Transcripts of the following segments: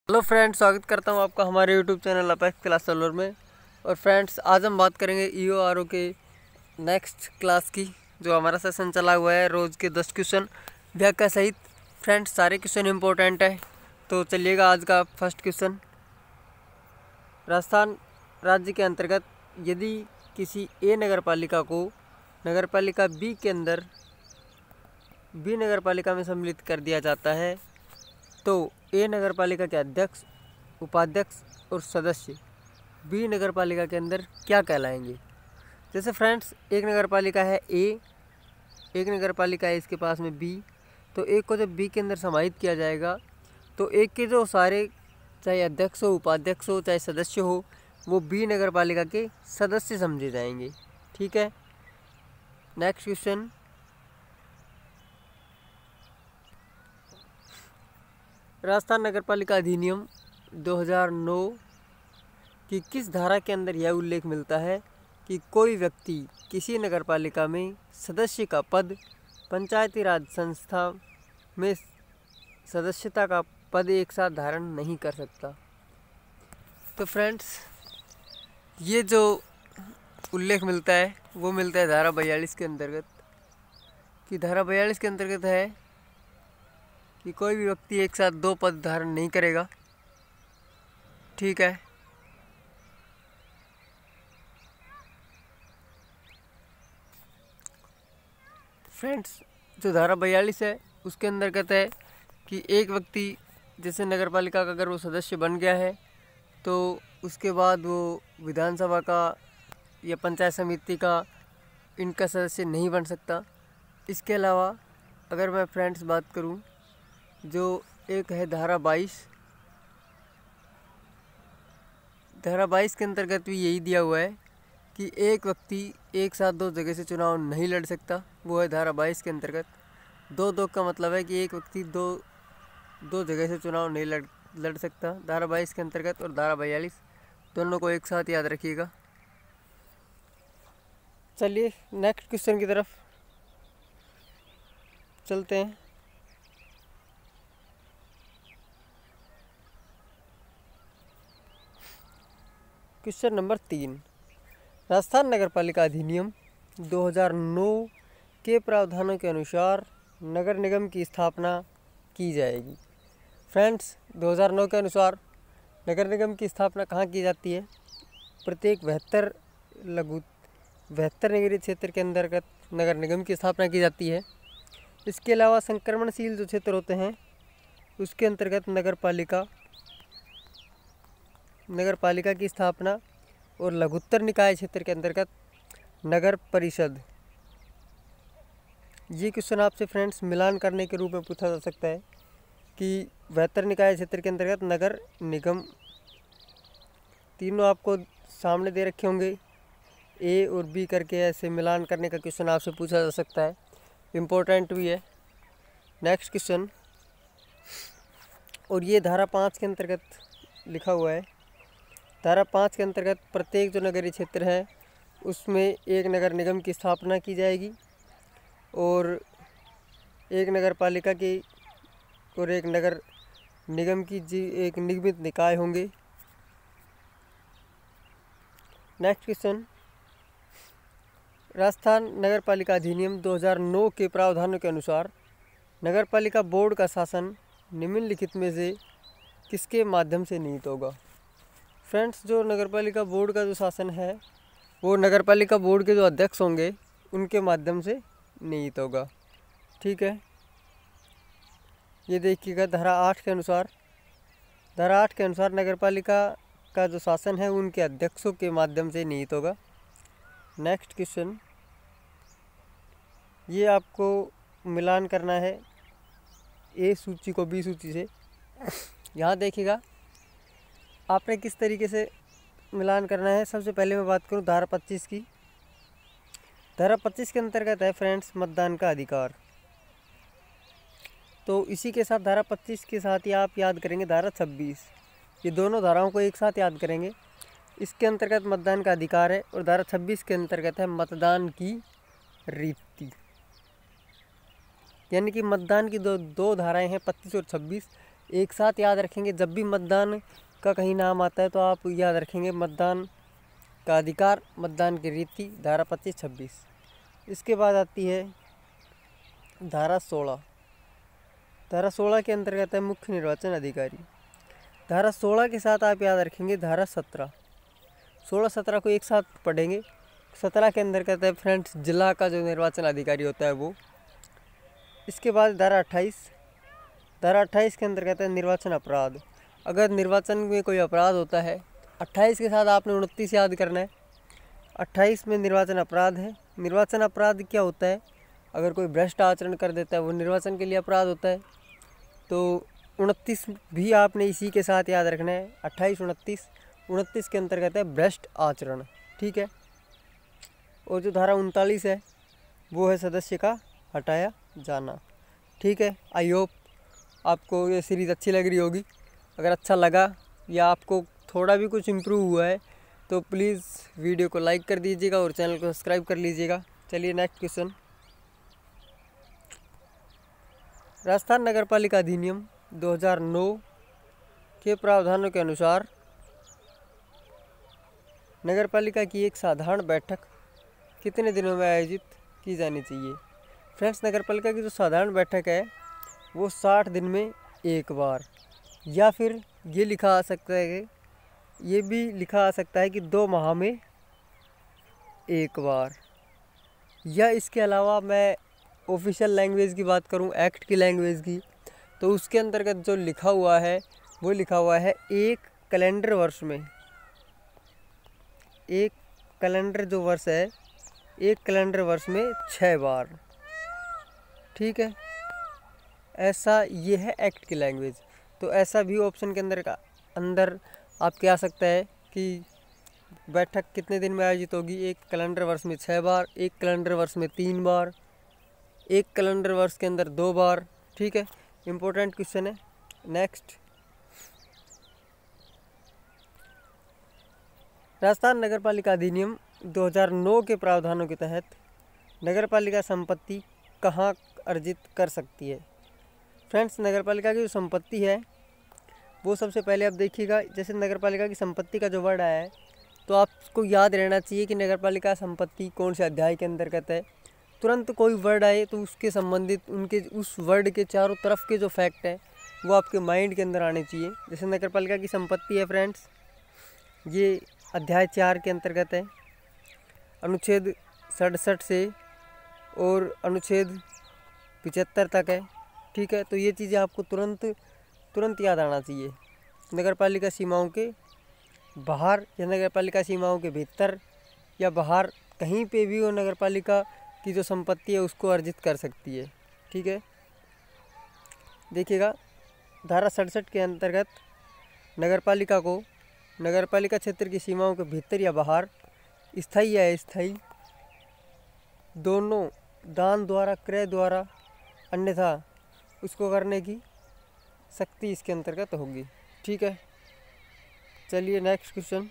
Hello friends, स्वागत करता हूं आपका हमारे YouTube channel apex class solver में। और फ्रेंड्स, आज हम बात करेंगे ईओआरओ के नेक्स्ट क्लास की। जो हमारा सेशन चला हुआ है रोज़ के 10 क्वेश्चन व्याख्या सहित। फ्रेंड्स, सारे क्वेश्चन इंपॉर्टेंट है, तो चलिएगा आज का फर्स्ट क्वेश्चन। राजस्थान राज्य के अंतर्गत यदि किसी ए नगर पालिका को नगर पालिका बी के अंदर बी नगर पालिका में सम्मिलित कर दिया जाता है तो ए नगर पालिका के अध्यक्ष, उपाध्यक्ष और सदस्य बी नगर पालिका के अंदर क्या कहलाएंगे। जैसे फ्रेंड्स, एक नगर पालिका है ए, एक नगर पालिका है इसके पास में बी। तो एक को जब बी के अंदर समाहित किया जाएगा तो एक के जो सारे, चाहे अध्यक्ष हो, उपाध्यक्ष हो, चाहे सदस्य हो, वो बी नगर पालिका के सदस्य समझे जाएंगे। ठीक है। नेक्स्ट क्वेश्चन, राजस्थान नगरपालिका अधिनियम 2009 की किस धारा के अंदर यह उल्लेख मिलता है कि कोई व्यक्ति किसी नगरपालिका में सदस्य का पद, पंचायती राज संस्था में सदस्यता का पद एक साथ धारण नहीं कर सकता। तो फ्रेंड्स, ये जो उल्लेख मिलता है वो मिलता है धारा 42 के अंतर्गत। कि धारा 42 के अंतर्गत है कि कोई भी व्यक्ति एक साथ दो पद धारण नहीं करेगा। ठीक है। फ्रेंड्स, जो धारा 42 है उसके अंतर्गत है कि एक व्यक्ति जैसे नगर पालिका का अगर वो सदस्य बन गया है तो उसके बाद वो विधानसभा का या पंचायत समिति का इनका सदस्य नहीं बन सकता। इसके अलावा अगर मैं फ्रेंड्स बात करूं, जो एक है धारा 22 के अंतर्गत भी यही दिया हुआ है कि एक व्यक्ति एक साथ दो जगह से चुनाव नहीं लड़ सकता। वो है धारा 22 के अंतर्गत। दो का मतलब है कि एक व्यक्ति दो जगह से चुनाव नहीं लड़ सकता, धारा 22 के अंतर्गत। और धारा 42 दोनों को एक साथ याद रखिएगा। चलिए नेक्स्ट क्वेश्चन की तरफ चलते हैं। क्वेश्चन नंबर 3, राजस्थान नगरपालिका अधिनियम 2009 के प्रावधानों के अनुसार नगर निगम की स्थापना की जाएगी। फ्रेंड्स, 2009 के अनुसार नगर निगम की स्थापना कहाँ की जाती है? प्रत्येक 72 नगरीय क्षेत्र के अंतर्गत नगर निगम की स्थापना की जाती है। इसके अलावा संक्रमणशील जो क्षेत्र होते हैं उसके अंतर्गत नगर पालिका की स्थापना, और लघुत्तर निकाय क्षेत्र के अंतर्गत नगर परिषद। ये क्वेश्चन आपसे फ्रेंड्स मिलान करने के रूप में पूछा जा सकता है कि 72 निकाय क्षेत्र के अंतर्गत नगर निगम, तीनों आपको सामने दे रखे होंगे, ए और बी करके ऐसे मिलान करने का क्वेश्चन आपसे पूछा जा सकता है। इम्पोर्टेंट भी है। नेक्स्ट क्वेश्चन, और ये धारा 5 के अंतर्गत लिखा हुआ है। धारा 5 के अंतर्गत प्रत्येक जो नगरीय क्षेत्र है उसमें एक नगर निगम की स्थापना की जाएगी और एक नगर पालिका की और एक नगर निगम की एक निगमित निकाय होंगे। नेक्स्ट क्वेश्चन, राजस्थान नगर पालिका अधिनियम 2009 के प्रावधानों के अनुसार नगर पालिका बोर्ड का शासन निम्नलिखित में से किसके माध्यम से निहित होगा? फ्रेंड्स, जो नगर पालिका बोर्ड का जो शासन है वो नगर पालिका बोर्ड के जो अध्यक्ष होंगे उनके माध्यम से निहित होगा। ठीक है। ये देखिएगा, धारा 8 के अनुसार नगर पालिका का जो शासन है उनके अध्यक्षों के माध्यम से निहित होगा। नेक्स्ट क्वेश्चन, ये आपको मिलान करना है ए सूची को बी सूची से। यहाँ देखिएगा आपने किस तरीके से मिलान करना है। सबसे पहले मैं बात करूँ धारा 25 की। धारा 25 के अंतर्गत है फ्रेंड्स मतदान का अधिकार। तो इसी के साथ धारा 25 के साथ ही आप याद करेंगे धारा 26। ये दोनों धाराओं को एक साथ याद करेंगे। इसके अंतर्गत मतदान का अधिकार है और धारा 26 के अंतर्गत है मतदान की रीति। यानी कि मतदान की दो धाराएं हैं 25 और 26। एक साथ याद रखेंगे। जब भी मतदान का कहीं नाम आता है तो आप याद रखेंगे मतदान का अधिकार, मतदान की रीति, धारा 25-26। इसके बाद आती है धारा 16। धारा 16 के अंतर्गत है मुख्य निर्वाचन अधिकारी। धारा 16 के साथ आप याद रखेंगे धारा 17। 16-17 को एक साथ पढ़ेंगे। 17 के अंतर्गत है फ्रेंड्स जिला का जो निर्वाचन अधिकारी होता है वो। इसके बाद धारा 28। धारा 28 के अंतर्गत है निर्वाचन अपराध। अगर निर्वाचन में कोई अपराध होता है, 28 के साथ आपने 29 याद करना है। 28 में निर्वाचन अपराध है। निर्वाचन अपराध क्या होता है? अगर कोई भ्रष्ट आचरण कर देता है वो निर्वाचन के लिए अपराध होता है। तो 29 भी आपने इसी के साथ याद रखना है। 28, 29। 29 के अंतर्गत है भ्रष्ट आचरण, ठीक है। और जो धारा 39 है वो है सदस्य का हटाया जाना, ठीक है। आई होप आपको ये सीरीज़ अच्छी लग रही होगी। अगर अच्छा लगा या आपको थोड़ा भी कुछ इम्प्रूव हुआ है तो प्लीज़ वीडियो को लाइक कर दीजिएगा और चैनल को सब्सक्राइब कर लीजिएगा। चलिए नेक्स्ट क्वेश्चन। राजस्थान नगरपालिका अधिनियम 2009 के प्रावधानों के अनुसार नगरपालिका की एक साधारण बैठक कितने दिनों में आयोजित की जानी चाहिए? फ्रेंड्स, नगरपालिका की जो साधारण बैठक है वो 60 दिन में एक बार, या फिर ये लिखा आ सकता है कि ये भी लिखा आ सकता है कि 2 माह में एक बार। या इसके अलावा मैं ऑफिशियल लैंग्वेज की बात करूं, एक्ट की लैंग्वेज की, तो उसके अंतर्गत जो लिखा हुआ है वो लिखा हुआ है एक कैलेंडर वर्ष में, एक कैलेंडर जो वर्ष है, एक कैलेंडर वर्ष में 6 बार, ठीक है। ऐसा ये है एक्ट की लैंग्वेज। तो ऐसा भी ऑप्शन के अंदर आपके आ सकता है कि बैठक कितने दिन में आयोजित होगी? एक कैलेंडर वर्ष में 6 बार, एक कैलेंडर वर्ष में 3 बार, एक कैलेंडर वर्ष के अंदर 2 बार, ठीक है। इम्पोर्टेंट क्वेश्चन है। नेक्स्ट, राजस्थान नगरपालिका अधिनियम 2009 के प्रावधानों के तहत नगरपालिका संपत्ति कहाँ अर्जित कर सकती है? फ्रेंड्स, नगरपालिका की जो संपत्ति है वो सबसे पहले आप देखिएगा, जैसे नगरपालिका की संपत्ति का जो वर्ड आया है तो आपको याद रहना चाहिए कि नगरपालिका संपत्ति कौन से अध्याय के अंतर्गत है। तुरंत कोई वर्ड आए तो उसके संबंधित उनके उस वर्ड के चारों तरफ के जो फैक्ट है वो आपके माइंड के अंदर आने चाहिए। जैसे नगरपालिका की संपत्ति है फ्रेंड्स, ये अध्याय 4 के अंतर्गत है, अनुच्छेद 67 से और अनुच्छेद 75 तक है, ठीक है। तो ये चीज़ें आपको तुरंत याद आना चाहिए। नगरपालिका सीमाओं के बाहर या नगरपालिका सीमाओं के भीतर या बाहर कहीं पे भी वो नगरपालिका की जो संपत्ति है उसको अर्जित कर सकती है, ठीक है। देखिएगा, धारा 67 के अंतर्गत नगरपालिका को नगरपालिका क्षेत्र की सीमाओं के भीतर या बाहर स्थायी या अस्थायी दोनों दान द्वारा, क्रय द्वारा, अन्यथा उसको करने की शक्ति इसके अंतर्गत होगी, ठीक है। चलिए नेक्स्ट क्वेश्चन।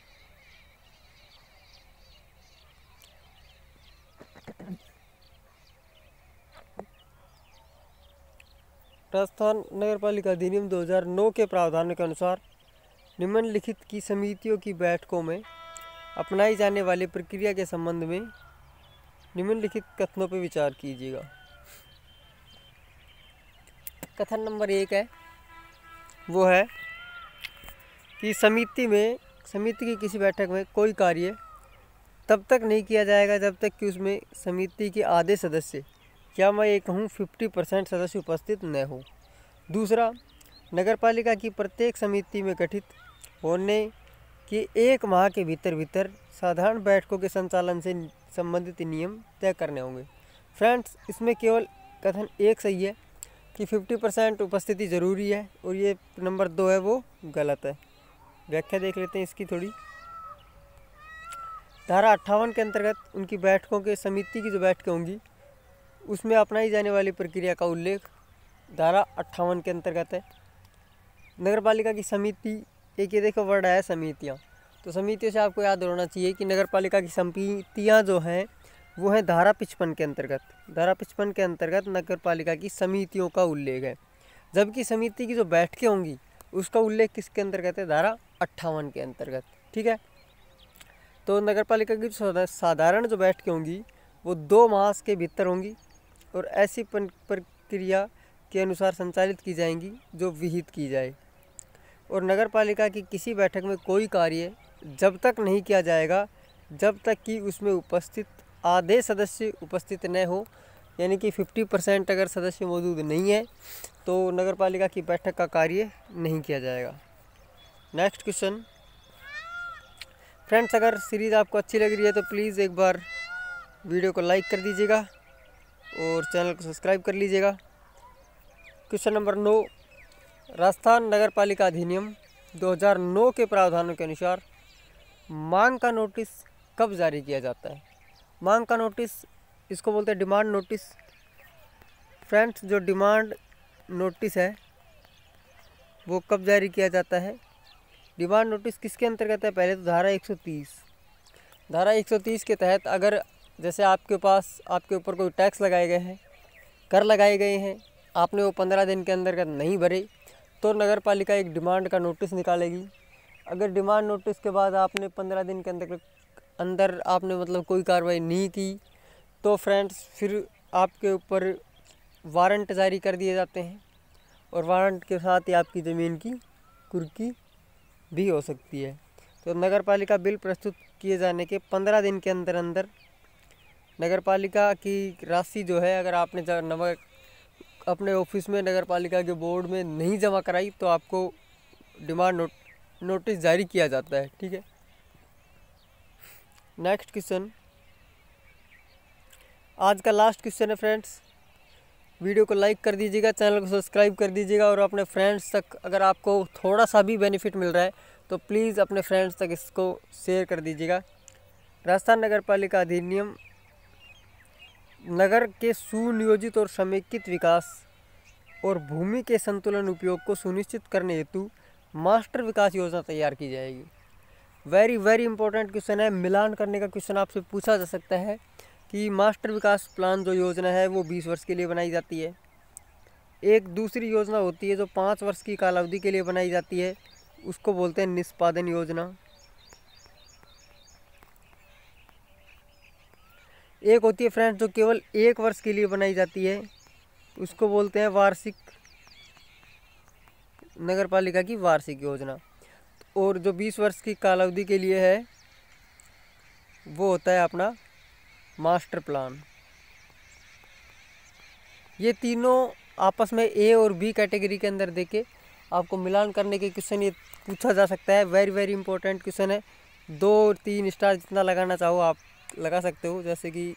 राजस्थान नगरपालिका अधिनियम 2009 के प्रावधानों के अनुसार निम्नलिखित की समितियों की बैठकों में अपनाई जाने वाली प्रक्रिया के संबंध में निम्नलिखित कथनों पर विचार कीजिएगा। कथन नंबर 1 है वो है कि समिति की किसी बैठक में कोई कार्य तब तक नहीं किया जाएगा जब तक कि उसमें समिति के आधे सदस्य, क्या मैं ये कहूँ 50% सदस्य उपस्थित न हो। दूसरा, नगरपालिका की प्रत्येक समिति में गठित होने के 1 माह के भीतर साधारण बैठकों के संचालन से संबंधित नियम तय करने होंगे। फ्रेंड्स, इसमें केवल कथन 1 सही है कि 50% उपस्थिति ज़रूरी है, और ये नंबर 2 है वो गलत है। व्याख्या देख लेते हैं इसकी थोड़ी। धारा 58 के अंतर्गत उनकी बैठकों के समिति की जो बैठकें होंगी उसमें अपनाई जाने वाली प्रक्रिया का उल्लेख धारा 58 के अंतर्गत है। नगरपालिका की समिति, एक ये देखो वर्ड आया समितियाँ, तो समितियों से आपको याद होना चाहिए कि नगरपालिका की समितियाँ जो हैं वो है धारा 55 के अंतर्गत। धारा 55 के अंतर्गत नगरपालिका की समितियों का उल्लेख है। जबकि समिति की जो बैठकें होंगी उसका उल्लेख किसके अंतर्गत है, धारा 58 के अंतर्गत। ठीक है, तो नगर पालिका की साधारण जो बैठकें होंगी वो 2 मास के भीतर होंगी और ऐसी प्रक्रिया के अनुसार संचालित की जाएंगी जो विहित की जाए। और नगर पालिका की किसी बैठक में कोई कार्य जब तक नहीं किया जाएगा जब तक कि उसमें उपस्थित आधे सदस्य उपस्थित न हो, यानी कि 50% अगर सदस्य मौजूद नहीं है तो नगर पालिका की बैठक का कार्य नहीं किया जाएगा। Next question. फ्रेंड्स, अगर सीरीज़ आपको अच्छी लग रही है तो प्लीज़ एक बार वीडियो को लाइक कर दीजिएगा और चैनल को सब्सक्राइब कर लीजिएगा। क्वेश्चन नंबर 9, राजस्थान नगर पालिका अधिनियम 2009 के प्रावधानों के अनुसार मांग का नोटिस कब जारी किया जाता है। मांग का नोटिस, इसको बोलते हैं डिमांड नोटिस। फ्रेंड्स, जो डिमांड नोटिस है वो कब जारी किया जाता है। डिमांड नोटिस किसके अंतर्गत है, पहले तो धारा 130 के तहत अगर जैसे आपके पास आपके ऊपर कोई टैक्स लगाए गए हैं, कर लगाए गए हैं, आपने वो 15 दिन के अंतर्गत नहीं भरे तो नगर पालिका एक डिमांड का नोटिस निकालेगी। अगर डिमांड नोटिस के बाद आपने 15 दिन के अंदर आपने मतलब कोई कार्रवाई नहीं की तो फ्रेंड्स फिर आपके ऊपर वारंट जारी कर दिए जाते हैं और वारंट के साथ ही आपकी ज़मीन की कुर्की भी हो सकती है। तो नगर पालिका बिल प्रस्तुत किए जाने के 15 दिन के अंदर नगर पालिका की राशि जो है, अगर आपने अपने ऑफिस में नगर पालिका के बोर्ड में नहीं जमा कराई तो आपको डिमांड नोटिस जारी किया जाता है। ठीक है, नेक्स्ट क्वेश्चन, आज का लास्ट क्वेश्चन है फ्रेंड्स। वीडियो को लाइक कर दीजिएगा, चैनल को सब्सक्राइब कर दीजिएगा और अपने फ्रेंड्स तक अगर आपको थोड़ा सा भी बेनिफिट मिल रहा है तो प्लीज़ अपने फ्रेंड्स तक इसको शेयर कर दीजिएगा। राजस्थान नगर पालिका अधिनियम नगर के सुनियोजित और समेकित विकास और भूमि के संतुलन उपयोग को सुनिश्चित करने हेतु मास्टर विकास योजना तैयार की जाएगी। वेरी इंपॉर्टेंट क्वेश्चन है, मिलान करने का क्वेश्चन आपसे पूछा जा सकता है कि मास्टर विकास प्लान जो योजना है वो 20 वर्ष के लिए बनाई जाती है। एक दूसरी योजना होती है जो 5 वर्ष की कालावधि के लिए बनाई जाती है, उसको बोलते हैं निष्पादन योजना। एक होती है फ्रेंड्स जो केवल 1 वर्ष के लिए बनाई जाती है, उसको बोलते हैं वार्षिक, नगर पालिका की वार्षिक योजना। और जो 20 वर्ष की कालावधि के लिए है वो होता है अपना मास्टर प्लान। ये तीनों आपस में ए और बी कैटेगरी के अंदर देके आपको मिलान करने के क्वेश्चन ये पूछा जा सकता है। वेरी इंपॉर्टेंट क्वेश्चन है, 2-3 स्टार जितना लगाना चाहो आप लगा सकते हो। जैसे कि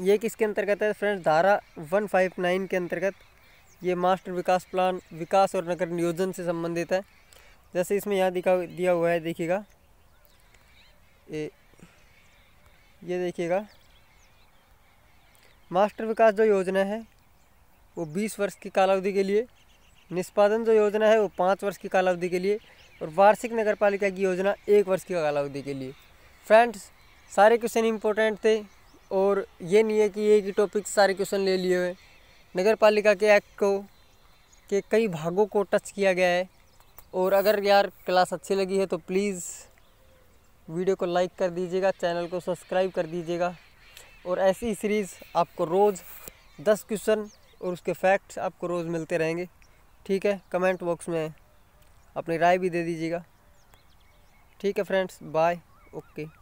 ये किसके अंतर्गत है फ्रेंड्स, धारा 159 के अंतर्गत ये मास्टर विकास प्लान विकास और नगर नियोजन से संबंधित है। जैसे इसमें यहाँ दिया हुआ है, देखिएगा ये देखिएगा, मास्टर विकास जो योजना है वो 20 वर्ष की कालावधि के लिए, निष्पादन जो योजना है वो 5 वर्ष की कालावधि के लिए और वार्षिक नगर पालिका की योजना 1 वर्ष की कालावधि के लिए। फ्रेंड्स, सारे क्वेश्चन इंपॉर्टेंट थे और ये नहीं है कि एक ही टॉपिक सारे क्वेश्चन ले लिए हुए। नगर पालिका के एक्ट को के कई भागों को टच किया गया है। और अगर यार क्लास अच्छी लगी है तो प्लीज़ वीडियो को लाइक कर दीजिएगा, चैनल को सब्सक्राइब कर दीजिएगा और ऐसी सीरीज़ आपको रोज़ 10 क्वेश्चन और उसके फैक्ट्स आपको रोज़ मिलते रहेंगे। ठीक है, कमेंट बॉक्स में अपनी राय भी दे दीजिएगा। ठीक है फ्रेंड्स, बाय, ओके।